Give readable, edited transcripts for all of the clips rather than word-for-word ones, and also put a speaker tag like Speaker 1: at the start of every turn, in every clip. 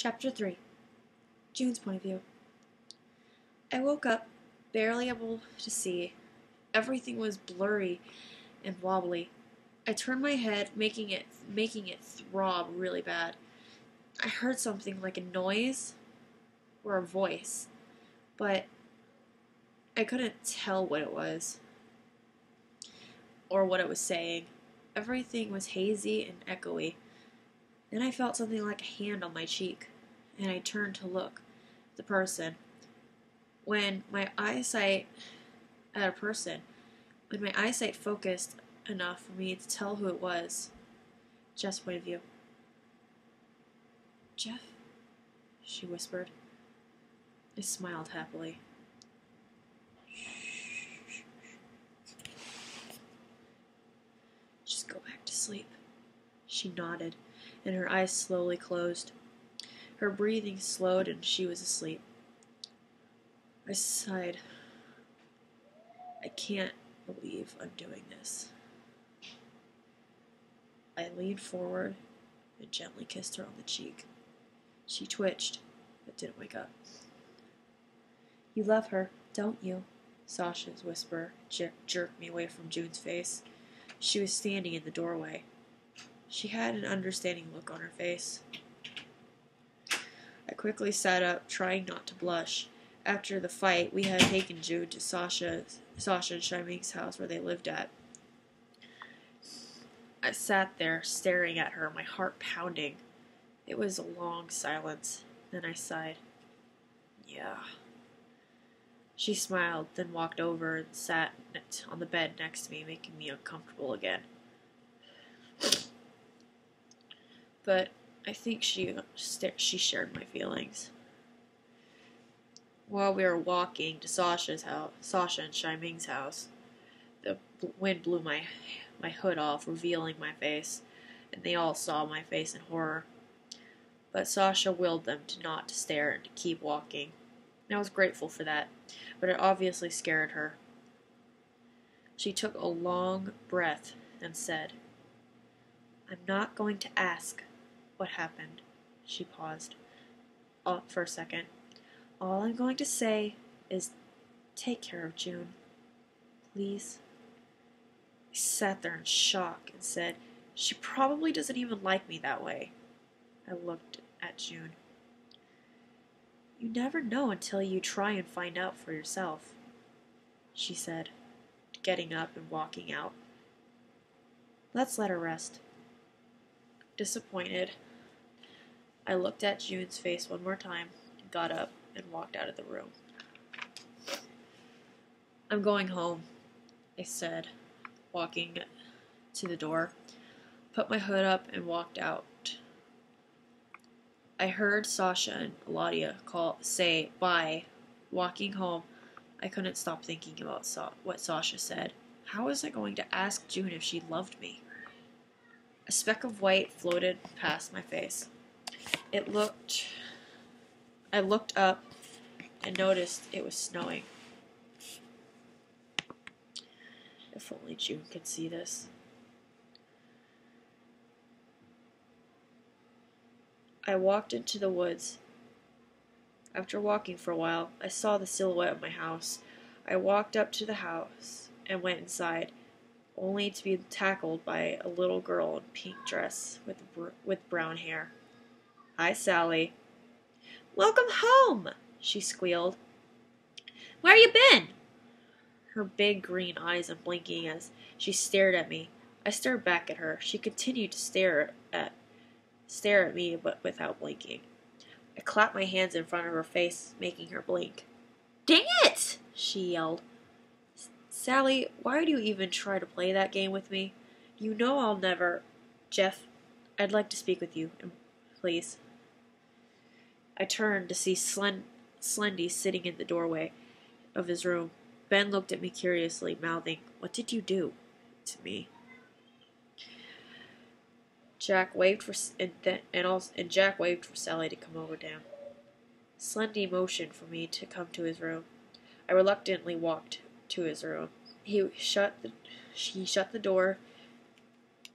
Speaker 1: Chapter 3 June's Point of View. I woke up, barely able to see. Everything was blurry and wobbly. I turned my head, making it throb really bad. I heard something like a noise or a voice, but I couldn't tell what it was or what it was saying. Everything was hazy and echoey. Then I felt something like a hand on my cheek, and I turned to look at the person. When my eyesight focused enough for me to tell who it was, Jeff's point of view. Jeff? She whispered. I smiled happily. Just go back to sleep. She nodded, and her eyes slowly closed. Her breathing slowed, and she was asleep. I sighed. I can't believe I'm doing this. I leaned forward and gently kissed her on the cheek. She twitched, but didn't wake up. You love her, don't you? Sasha's whisper jerked me away from June's face. She was standing in the doorway. She had an understanding look on her face. I quickly sat up, trying not to blush. After the fight, we had taken June to Sasha and Shaiming's house where they lived at. I sat there, staring at her, my heart pounding. It was a long silence. Then I sighed. Yeah. She smiled, then walked over and sat on the bed next to me, making me uncomfortable again. But I think she shared my feelings. While we were walking to Sasha and Shaiming's house, the wind blew my hood off, revealing my face, and they all saw my face in horror. But Sasha willed them not to stare and to keep walking. I was grateful for that, but it obviously scared her. She took a long breath and said, I'm not going to ask what happened. She paused for a second. All I'm going to say is take care of June. Please. I sat there in shock and said, she probably doesn't even like me that way. I looked at June. You never know until you try and find out for yourself, she said, getting up and walking out. Let's let her rest. Disappointed, I looked at June's face one more time, got up, and walked out of the room. I'm going home, I said, walking to the door, put my hood up, and walked out. I heard Sasha and Eladia say bye. Walking home, I couldn't stop thinking about what Sasha said. How was I going to ask June if she loved me? A speck of white floated past my face. I looked up and noticed it was snowing. If only June could see this. I walked into the woods. After walking for a while, I saw the silhouette of my house. I walked up to the house and went inside, only to be tackled by a little girl in a pink dress with brown hair. Hi, Sally. Welcome home, she squealed. Where you been? Her big green eyes unblinking as she stared at me. I stared back at her. She continued to stare at me, but without blinking. I clapped my hands in front of her face, making her blink. Dang it! She yelled. Sally, why do you even try to play that game with me? You know I'll never... Jeff, I'd like to speak with you, please. I turned to see Slendy sitting in the doorway of his room. Ben looked at me curiously, mouthing, What did you do? To me. Jack waved for Sally to come over down. Slendy motioned for me to come to his room. I reluctantly walked to his room. She shut the door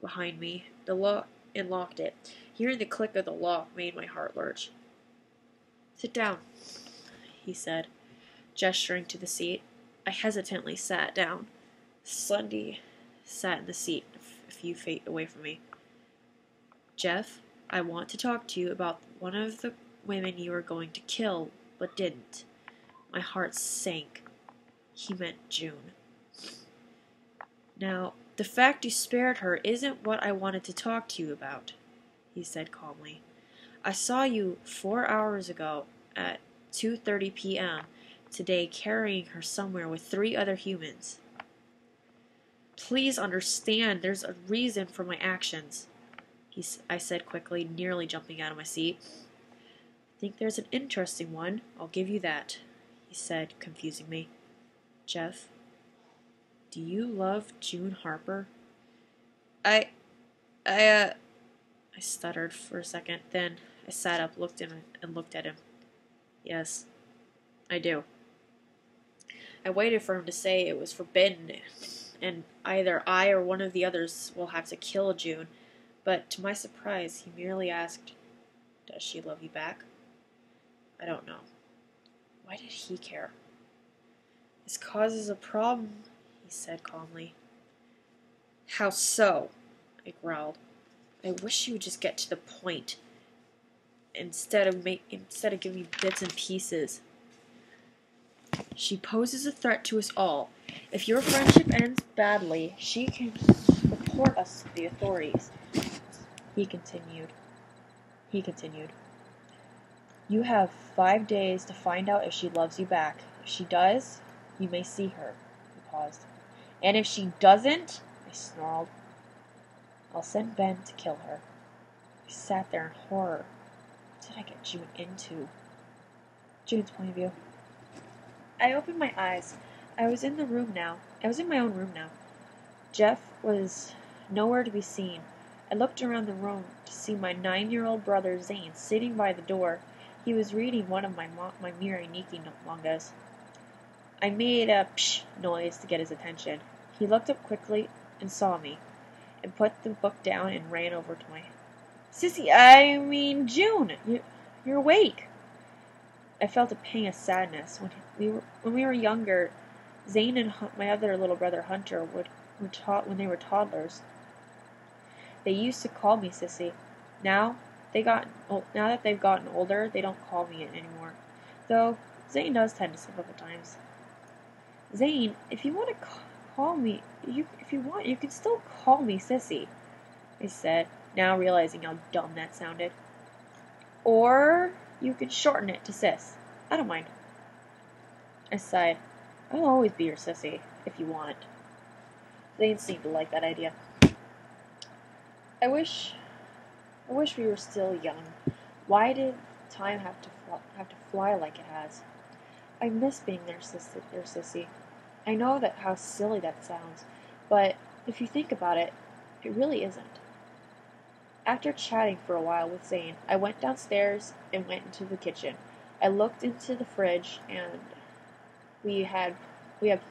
Speaker 1: behind me and locked it. Hearing the click of the lock made my heart lurch. Sit down, he said, gesturing to the seat. I hesitantly sat down. Slendy sat in the seat a few feet away from me. Jeff, I want to talk to you about one of the women you were going to kill, but didn't. My heart sank. He meant June. Now, the fact you spared her isn't what I wanted to talk to you about, he said calmly. I saw you 4 hours ago at 2:30 p.m. today carrying her somewhere with 3 other humans. Please understand there's a reason for my actions, I said quickly, nearly jumping out of my seat. I think there's an interesting one, I'll give you that, he said, confusing me. Jeff, do you love June Harper? I stuttered for a second, then I sat up, looked at him. Yes, I do. I waited for him to say it was forbidden, and either I or one of the others will have to kill June, but to my surprise, he merely asked, does she love you back? I don't know. Why did he care? This causes a problem, he said calmly. How so? I growled. I wish you would just get to the point, instead of giving me bits and pieces. She poses a threat to us all. If your friendship ends badly, she can report us to the authorities. He continued. You have 5 days to find out if she loves you back. If she does, you may see her. He paused. And if she doesn't, I snarled, I'll send Ben to kill her. I sat there in horror. What did I get June into? June's point of view. I opened my eyes. I was in my own room now. Jeff was nowhere to be seen. I looked around the room to see my 9-year-old brother Zane sitting by the door. He was reading one of my Mirai Nikki mangas. I made a psh noise to get his attention. He looked up quickly and saw me, and put the book down and ran over to my... June! You're awake! I felt a pang of sadness. When we were younger, Zane and my other little brother Hunter when they were toddlers. They used to call me Sissy. Now that they've gotten older, they don't call me it anymore. Though Zane does tend to slip up at times. Zane, if you want to call me, you can still call me Sissy, I said, now realizing how dumb that sounded. Or you can shorten it to Sis. I don't mind. I sighed. I'll always be your sissy, if you want. Zane seemed to like that idea. I wish we were still young. Why did time have to fly like it has? I miss being their sissy. I know that how silly that sounds, but if you think about it, it really isn't. After chatting for a while with Zane, I went downstairs and went into the kitchen. I looked into the fridge, and we had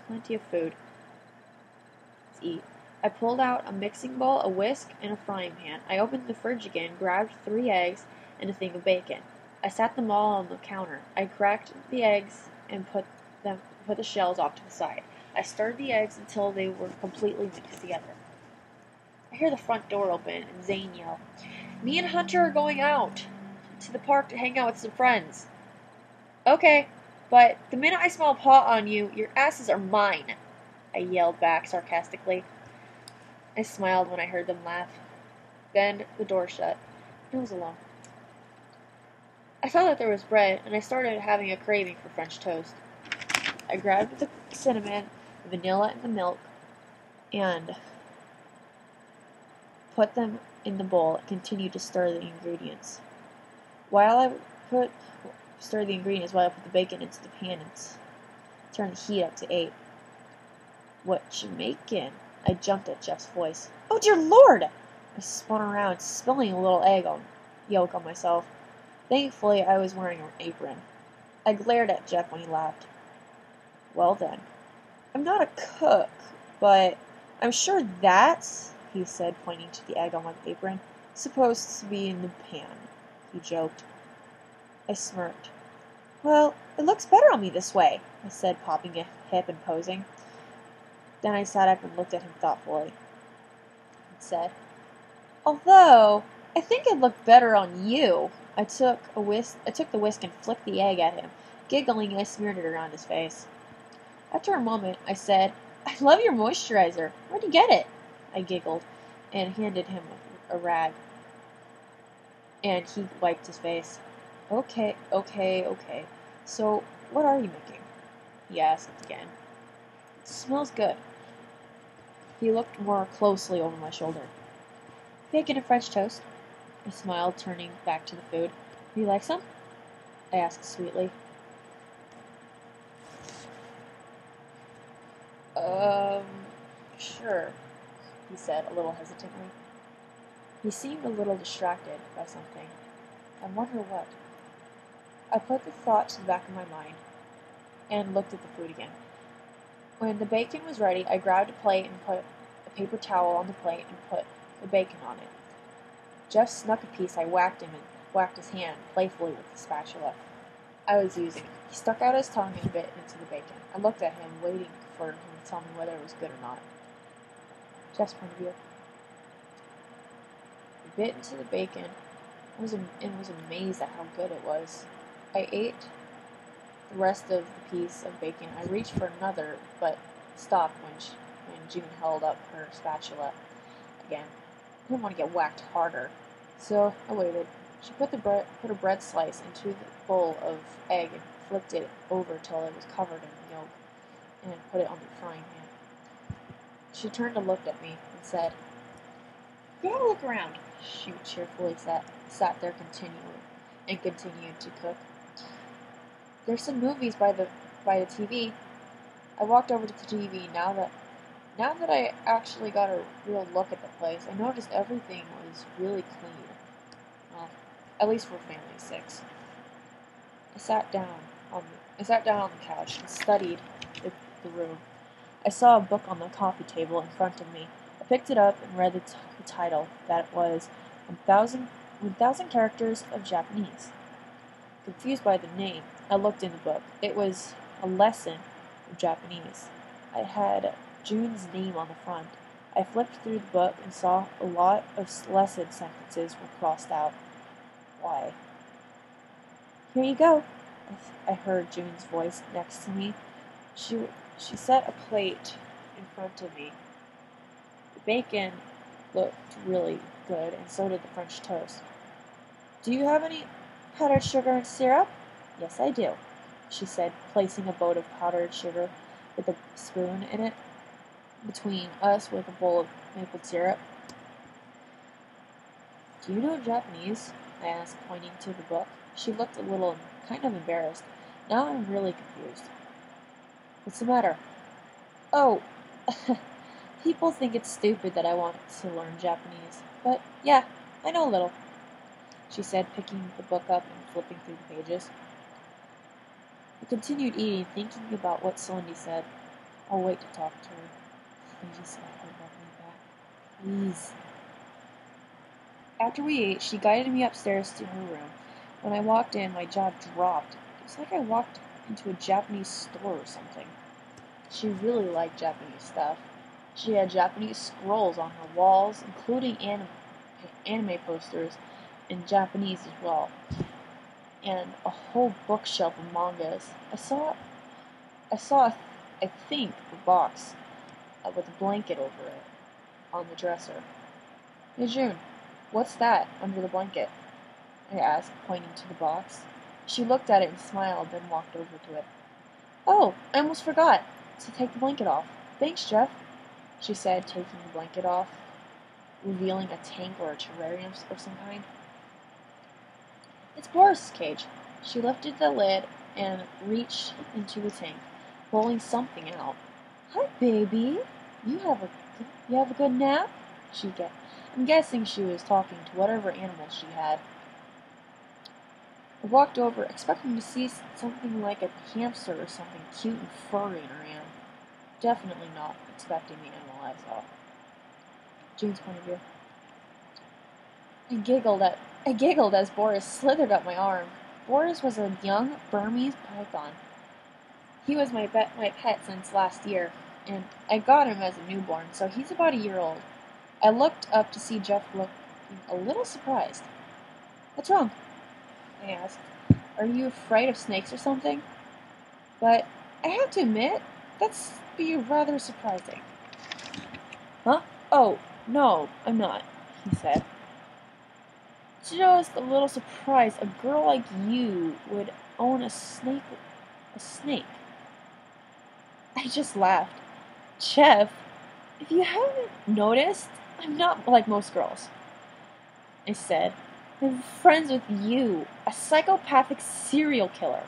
Speaker 1: plenty of food to eat. I pulled out a mixing bowl, a whisk, and a frying pan. I opened the fridge again, grabbed 3 eggs and a thing of bacon. I sat them all on the counter. I cracked the eggs and put the shells off to the side. I stirred the eggs until they were completely mixed together. I hear the front door open and Zane yell, "Me and Hunter are going out to the park to hang out with some friends." "Okay, but the minute I smell pot on you, your asses are mine," I yelled back sarcastically. I smiled when I heard them laugh. Then the door shut. I was alone. I saw that there was bread, and I started having a craving for French toast. I grabbed the cinnamon, the vanilla, and the milk, and put them in the bowl and continued to stir the ingredients. While I put the bacon into the pan and turned the heat up to 8. "What you making?" I jumped at Jeff's voice. "Oh, dear Lord!" I spun around, spilling a little egg yolk on myself. Thankfully, I was wearing an apron. I glared at Jeff when he laughed. "Well then, I'm not a cook, but I'm sure that's," he said, pointing to the egg on my apron, "supposed to be in the pan," he joked. I smirked. Well, it looks better on me this way, I said, popping a hip and posing. Then I sat up and looked at him thoughtfully and said, although, I think it looked better on you. I took the whisk and flicked the egg at him. Giggling, I smeared it around his face. After a moment, I said, I love your moisturizer. Where'd you get it? I giggled and handed him a rag, and he wiped his face. Okay. So, what are you making? He asked again. It smells good. He looked more closely over my shoulder. Bacon and French toast. I smiled, turning back to the food. Would you like some? I asked sweetly. Sure, he said a little hesitantly. He seemed a little distracted by something. I wonder what. I put the thought to the back of my mind and looked at the food again. When the bacon was ready, I grabbed a plate and put a paper towel on the plate and put the bacon on it. Jeff snuck a piece. I whacked his hand playfully with the spatula I was using. He stuck out his tongue and bit into the bacon. I looked at him, waiting for him to tell me whether it was good or not. Jeff's point of view. I bit into the bacon and was amazed at how good it was. I ate the rest of the piece of bacon. I reached for another, but stopped when June held up her spatula again. I didn't want to get whacked harder, so I waited. She put a bread slice into the bowl of egg and flipped it over till it was covered in yolk, and put it on the frying pan. She turned and looked at me and said, "You gotta look around." She cheerfully sat there continued to cook. There's some movies by the TV. I walked over to the TV. Now that I actually got a real look at the place, I noticed everything was really clean. Well, at least for family of 6. I sat down on the couch and studied the room. I saw a book on the coffee table in front of me. I picked it up and read the title. That was 1,000 Characters of Japanese. Confused by the name, I looked in the book. It was a lesson of Japanese. I had June's name on the front. I flipped through the book and saw a lot of lesson sentences were crossed out. Why? Here you go, I heard June's voice next to me. She set a plate in front of me. The bacon looked really good, and so did the French toast. Do you have any powdered sugar and syrup? Yes, I do, she said, placing a boat of powdered sugar with a spoon in it between us with a bowl of maple syrup. Do you know Japanese? I asked, pointing to the book. She looked a little kind of embarrassed. Now I'm really confused. What's the matter? Oh, people think it's stupid that I want to learn Japanese. But, yeah, I know a little, she said, picking the book up and flipping through the pages. I continued eating, thinking about what Cindy said. I'll wait to talk to her. Please let her love me back. Please. After we ate, she guided me upstairs to her room. When I walked in, my jaw dropped. It was like I walked into a Japanese store or something. She really liked Japanese stuff. She had Japanese scrolls on her walls, including anime posters in Japanese as well, and a whole bookshelf of mangas. I saw, I think, a box with a blanket over it on the dresser. Hey June, what's that under the blanket? I asked, pointing to the box. She looked at it and smiled, then walked over to it. Oh, I almost forgot to take the blanket off. Thanks, Jeff, she said, taking the blanket off, revealing a tank or a terrarium of some kind. It's Boris' cage. She lifted the lid and reached into the tank, pulling something out. Hi, baby. You have a good nap? I'm guessing she was talking to whatever animal she had. I walked over, expecting to see something like a hamster or something cute and furry in her hand. Definitely not expecting the animal I saw. June's point of view. I giggled as Boris slithered up my arm. Boris was a young Burmese python. He was my pet since last year, and I got him as a newborn, so he's about a year old. I looked up to see Jeff looking a little surprised. What's wrong? I asked. Are you afraid of snakes or something? But I have to admit, that's be rather surprising. Huh? Oh, no, I'm not, he said. Just a little surprised a girl like you would own a snake. A snake. I just laughed. Jeff, if you haven't noticed, I'm not like most girls, I said. I'm friends with you, a psychopathic serial killer,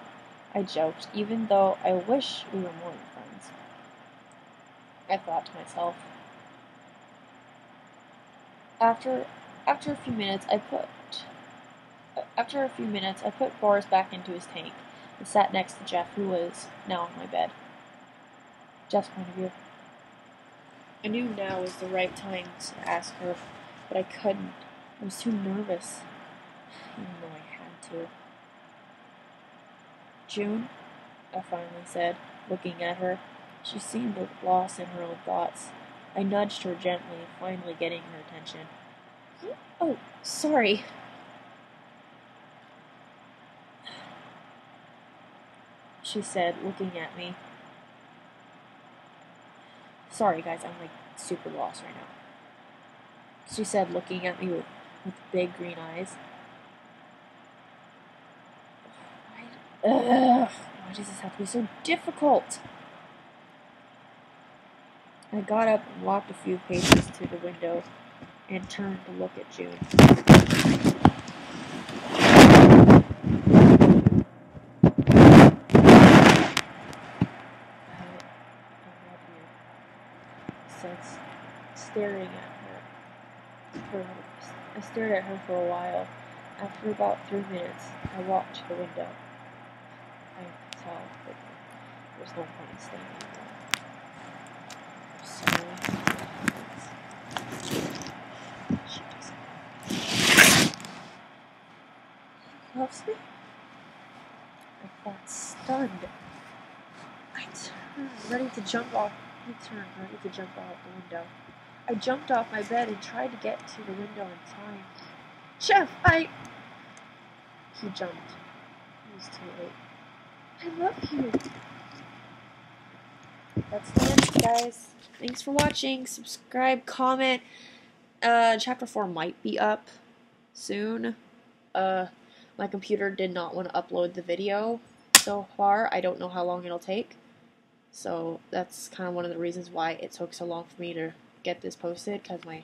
Speaker 1: I joked, even though I wish we were more than friends. I thought to myself. After a few minutes, I put Boris back into his tank and sat next to Jeff, who was now on my bed. Jeff's point of view. I knew now was the right time to ask her, but I couldn't. I was too nervous, even though I had to. June, I finally said, looking at her. She seemed lost in her own thoughts. I nudged her gently, finally getting her attention. Oh, sorry. She said, looking at me. Sorry, guys, I'm like super lost right now. She said, looking at me with big green eyes. Why does this have to be so difficult? I got up and walked a few paces to the window and turned to look at June. Staring at her. I stared at her for a while. After about 3 minutes, I walked to the window. I could tell that there was no point in staying there. She doesn't. She loves me? I felt stunned. I turned, ready to jump off the window. I jumped off my bed and tried to get to the window in time. Jeff, He jumped. It was too late. I love you. That's the end, guys. Thanks for watching. Subscribe, comment. Chapter 4 might be up soon. My computer did not want to upload the video so far. I don't know how long it'll take. So that's kind of one of the reasons why it took so long for me to get this posted, because my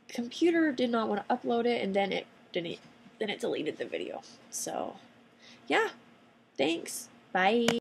Speaker 1: computer did not want to upload it, and then it deleted the video. So yeah, thanks, bye.